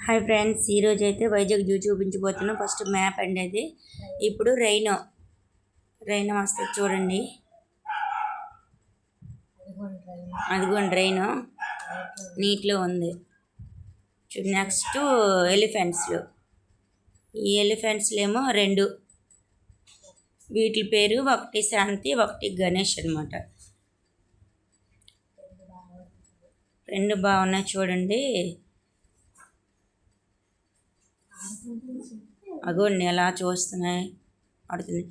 Hi friends, ఈరోజు అయితే Vizag zoo చూపించబోతున్నాం. First map అండి అది. ఇప్పుడు రైనో వస్తుంది చూడండి. అదిగోండి రైనో నీటిలో ఉంది. నెక్స్ట్ ఎలిఫెంట్స్లో, ఈ ఎలిఫెంట్స్లో ఏమో రెండు, వీటి పేరు ఒకటి శాంతి, ఒకటి గణేష్ అనమాట. రెండు బాగున్నాయి చూడండి. అగోండి ఎలా చూస్తున్నాయి, ఆడుతుంది.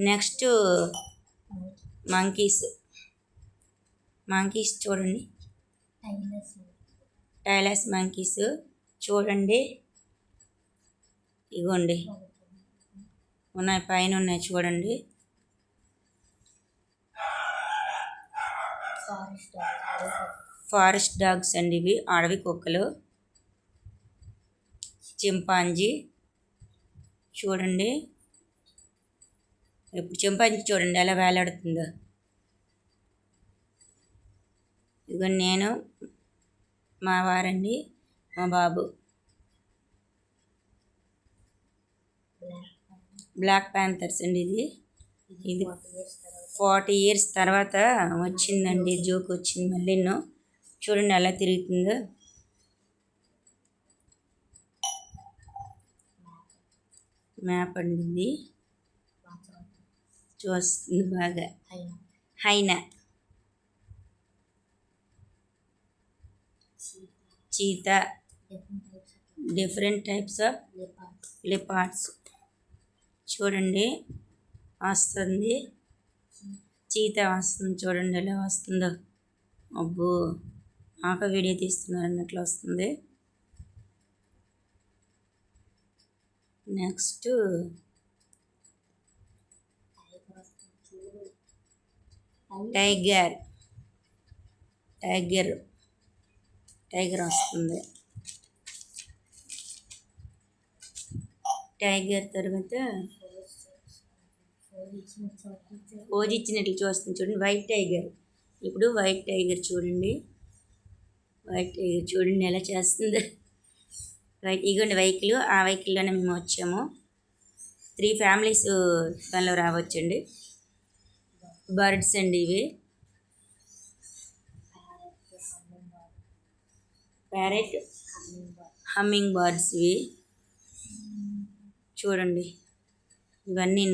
నెక్స్ట్ మంకీస్ చూడండి, టైలర్స్ మంకీస్ చూడండి. ఇగోండి ఉన్నాయి, పైన ఉన్నాయి చూడండి. ఫారెస్ట్ డాగ్స్ అండి ఇవి, అడవి కుక్కలు. చింపాంజీ చూడండి, ఇప్పుడు చింపాంజీ చూడండి ఎలా వేలాడుతుందో. ఇదిగో నేను, మా వారండి, మా బాబు. బ్లాక్ ప్యాంథర్స్ అండి ఇది 40 years తర్వాత వచ్చిందండి, జూకి వచ్చింది మళ్ళీ. చూడండి ఎలా తిరుగుతుందో. మ్యాప్ అండి ఇది, చూస్తుంది బాగా. హైనా, చీతా, డిఫరెంట్ టైప్స్ ఆఫ్ లిపార్డ్స్ చూడండి. వస్తుంది చీతా, వస్తుంది చూడండి ఎలా వస్తుందో. అబ్బో, ఆక వీడియో తీస్తున్నారు అన్నట్లు వస్తుంది. నెక్స్ట్ టైగర్ వస్తుంది. టైగర్ తర్వాత పోజ్ ఇచ్చినట్లు చూస్తుంది చూడండి. వైట్ టైగర్, ఇప్పుడు వైట్ టైగర్ చూడండి. ఎలా చేస్తుంది. ఇగోండి వెహికల్, ఆ వెహికల్లోనే మేము వచ్చాము. 3 families దానిలో రావచ్చండి. బర్డ్స్ అండి ఇవి, ప్యారెట్, హమ్మింగ్ బర్డ్స్ ఇవి చూడండి. ఇవన్నీ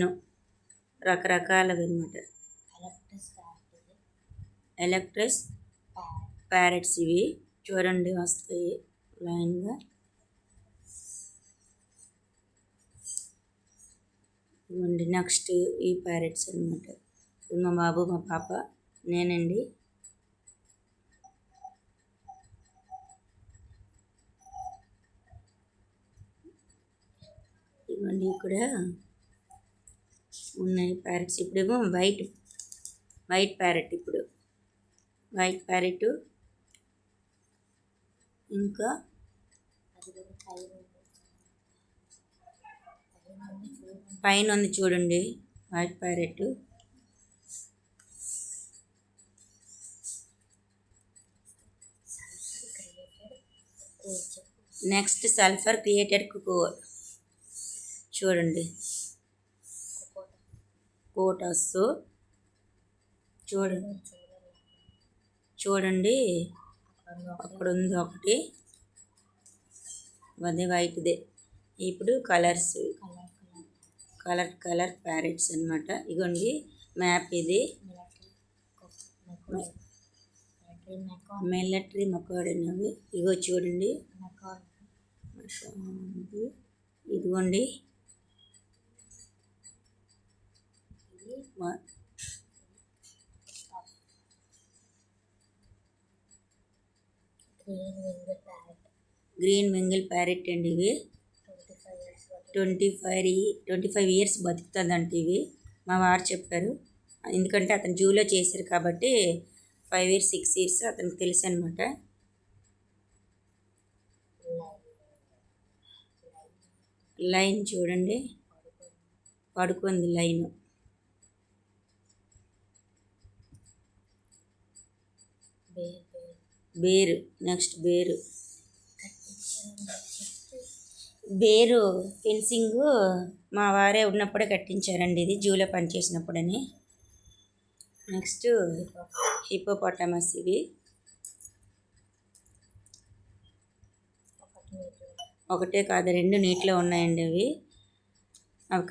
రకరకాలవి అనమాట. ఎలక్ట్రస్ ప్యారెట్స్ ఇవి చూడండి, వస్తాయి లైన్గా. ఇవ్వండి నెక్స్ట్ ఈ ప్యారెట్స్ అనమాట. మా బాబు, మా పాప, నేనండి. ఇవ్వండి ఇక్కడ ఉన్నాయి ప్యారెట్స్. ఇప్పుడేమో వైట్ ప్యారెట్, ఇప్పుడు వైట్ ప్యారెట్. ఇంకా పైన ఉంది చూడండి white parrot. Next sulphur created కుకోర్ చూడండి. కోటాస్ చూడండి, అక్కడ ఉంది ఒకటి, అదే వైట్దే. ఇప్పుడు కలర్ ప్యారెట్స్ అనమాట. ఇగోండి మ్యాప్ ఇది. మిలిటరీ మకార్డ్ అవి, ఇగో చూడండి. ఇదిగోండి గ్రీన్ బెంగాల్ ప్యారెట్ అండి ఇవి. 25 years బతుకుతుందంట ఇవి, మా వారు చెప్పారు. ఎందుకంటే అతను జూలో చేశారు కాబట్టి 5 years 6 years అతనికి తెలుసు అనమాట. లైన్ చూడండి, పడుకుంది లైన్. బేరు, నెక్స్ట్ బేరు. బేరు ఫెన్సింగ్ మా వారే ఉన్నప్పుడే కట్టించారండి, ఇది జూలో పనిచేసినప్పుడని. నెక్స్ట్ హిప్పోపాటమస్ ఇవి ఒకటే కాదు రెండు నీటిలో ఉన్నాయండి. అవి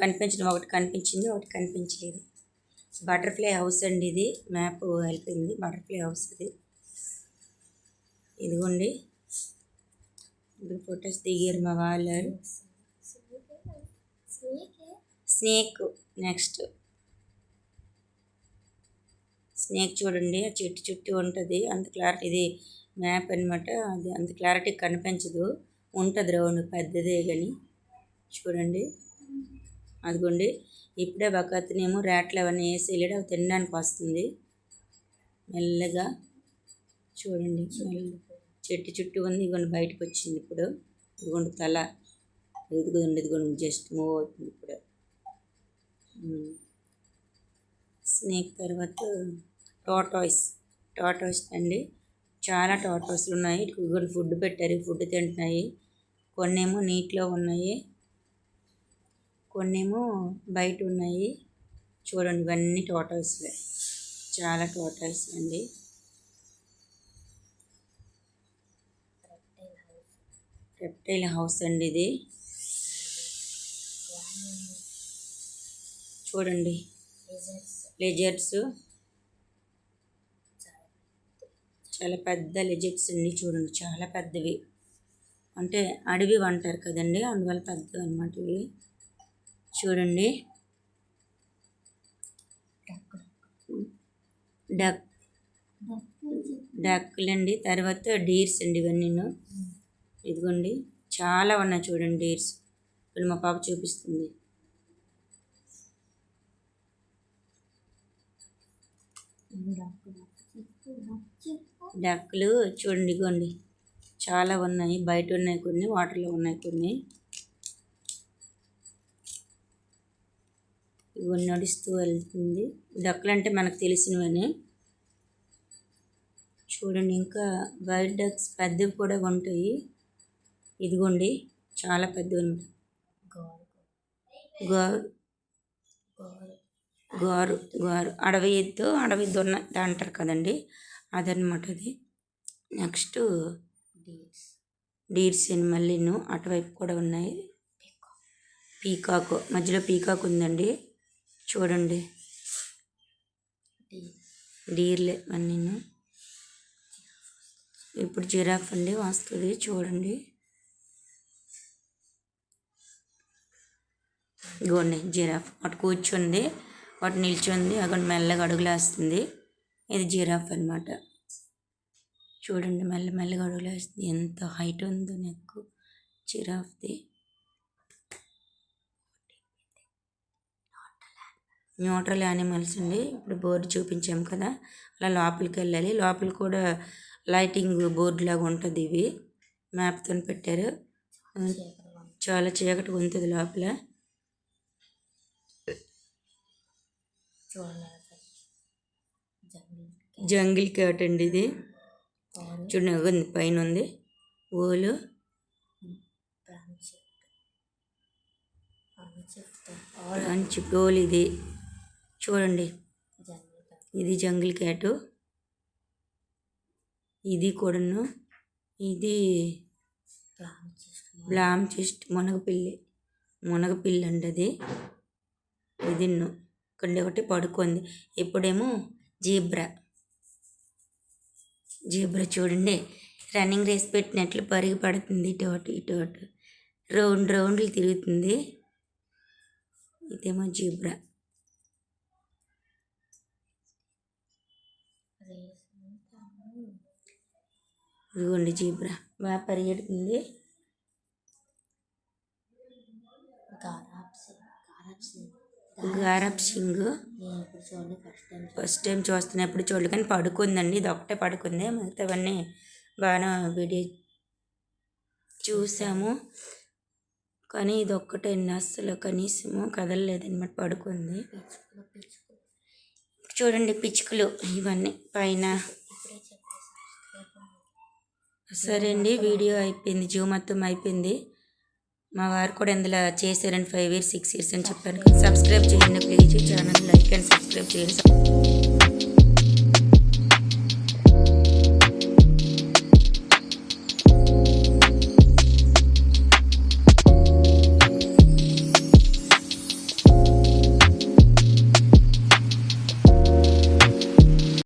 కనిపించడం, ఒకటి కనిపించింది ఒకటి కనిపించలేదు. బటర్ఫ్లై హౌస్ అండి, ఇది మ్యాప్ వెళ్ళిపోయింది. బటర్ఫ్లై హౌస్ ఇది. ఇదిగోండి ఇప్పుడు ఫొటోస్ దిగారు మా వాళ్ళు. స్నేక్, నెక్స్ట్ స్నేక్ చూడండి, ఆ చెట్టు చుట్టూ ఉంటుంది. అంత క్లారిటీ, ఇది మ్యాప్ అనమాట. అది అంత క్లారిటీ కనిపించదు, ఉంటుంది రౌండ్ పెద్దదే కానీ. చూడండి అదిగోండి, ఇప్పుడే బకత్నేమో రేట్లు అవన్నీ వేసి వెళ్ళాడు, అవి తినడానికి వస్తుంది మెల్లగా. చూడండి చెట్టు చుట్టూ ఉంది. ఇదిగోండి బయటకు వచ్చింది ఇప్పుడు. ఇదిగోండి తల, ఇదిగోండి జస్ట్ మూవ్ అవుతుంది ఇప్పుడు. స్నేక్ తర్వాత టాటాయిస్ అండి. చాలా టాటాయిస్లు ఉన్నాయి. ఇదిగోండి ఫుడ్ పెట్టారు, ఫుడ్ తింటున్నాయి. కొన్నేమో నీటిలో ఉన్నాయి, కొన్నేమో బయట ఉన్నాయి. చూడండి ఇవన్నీ టాటాయిస్లే, చాలా టాటాయిస్ అండి. రెప్టైల్ హౌస్ అండి ఇది. చూడండి లెజర్డ్స్, చాలా పెద్ద లెజర్డ్స్ అండి. చూడండి చాలా పెద్దవి, అంటే అడవి అంటారు కదండి, అందువల్ల పెద్దవి అనమాట ఇవి. చూడండి డక్కులండి. తర్వాత డీర్స్ అండి ఇవన్నీ. ఇదిగోండి చాలా ఉన్నాయి చూడండి డీర్స్. ఇప్పుడు మా పాప చూపిస్తుంది. డక్కులు చూడండి, ఇదిగోండి చాలా ఉన్నాయి. బయట ఉన్నాయి కొన్ని, వాటర్లో ఉన్నాయి కొన్ని. ఇవన్నీ నడుస్తూ వెళ్తుంది. డక్కులు అంటే మనకు తెలిసినవని. చూడండి ఇంకా వైట్ డక్స్ పెద్దవి కూడా ఉంటాయి. ఇదిగోండి చాలా పెద్దవి అనమాట. గారు అడవి దొన్న అంటారు కదండి, అదనమాట అది. నెక్స్ట్ డీర్స్ అని మళ్ళీ అటువైపు కూడా ఉన్నాయి. పీకాక్, మధ్యలో పీకాక్ ఉందండి. చూడండి డీర్లే అన్నీ. ఇప్పుడు జిరాఫ్ అండి వస్తుంది, చూడండి. ఇదిగోండి జిరాఫ్, అటు కూర్చుంది, అటు నిల్చుంది, అక్కడ మెల్లగా అడుగులేస్తుంది. ఇది జిరాఫ్ అనమాట. చూడండి మెల్లగా అడుగులేస్తుంది. ఎంత హైట్ ఉందో నెక్ జిరాఫ్ది. న్యూట్రల్ యానిమల్స్ అండి. ఇప్పుడు బోర్డు చూపించాము కదా, అలా లోపలికి వెళ్ళాలి. లోపల కూడా లైటింగ్ బోర్డు లాగా ఉంటుంది. ఇవి మ్యాప్తో పెట్టారు. చాలా చీకటిగా ఉంటుంది లోపల. జంగిల్ క్యాట్ అండి ఇది. చూడండి పైన ఉంది ఓలు. మంచి ఓలు ఇది. చూడండి ఇది జంగిల్ క్యాటు. ఇది కూడాను, ఇది బ్లామ్ చెస్ట్ మునగపిల్లి అండి అది. ఇది ఇక్కడ ఒకటి పడుకుంది. ఇప్పుడేమో జీబ్రా చూడండి రన్నింగ్ రేస్ పెట్టినట్లు పరిగి పడుతుంది. ఇటు రౌండ్లు తిరుగుతుంది. ఇదేమో జీబ్రా. ఇదిగోండి జీబ్రా బాగా పరిగెడుతుంది. గారాబ్ సింగ్ ఫస్ట్ టైం చూస్తున్నప్పుడు చూడలేదు, కానీ పడుకుందండి. ఇది ఒకటే పడుకుంది, మిగతావన్నీ బాగా వీడియో చూసాము. కానీ ఇది ఒక్కటే అస్సలు కనీసము కదలలేదన్నమాట, పడుకుంది. చూడండి పిచ్చుకలు ఇవన్నీ పైన. సరే అండి, వీడియో అయిపోయింది, జూ మొత్తం అయిపోయింది. మా వారు కూడా ఇందులో చేశారని 5 ఇయర్స్ 6 ఇయర్స్ అని చెప్పాను. సబ్స్క్రైబ్ చేయండి please, channel like and subscribe చేయండి.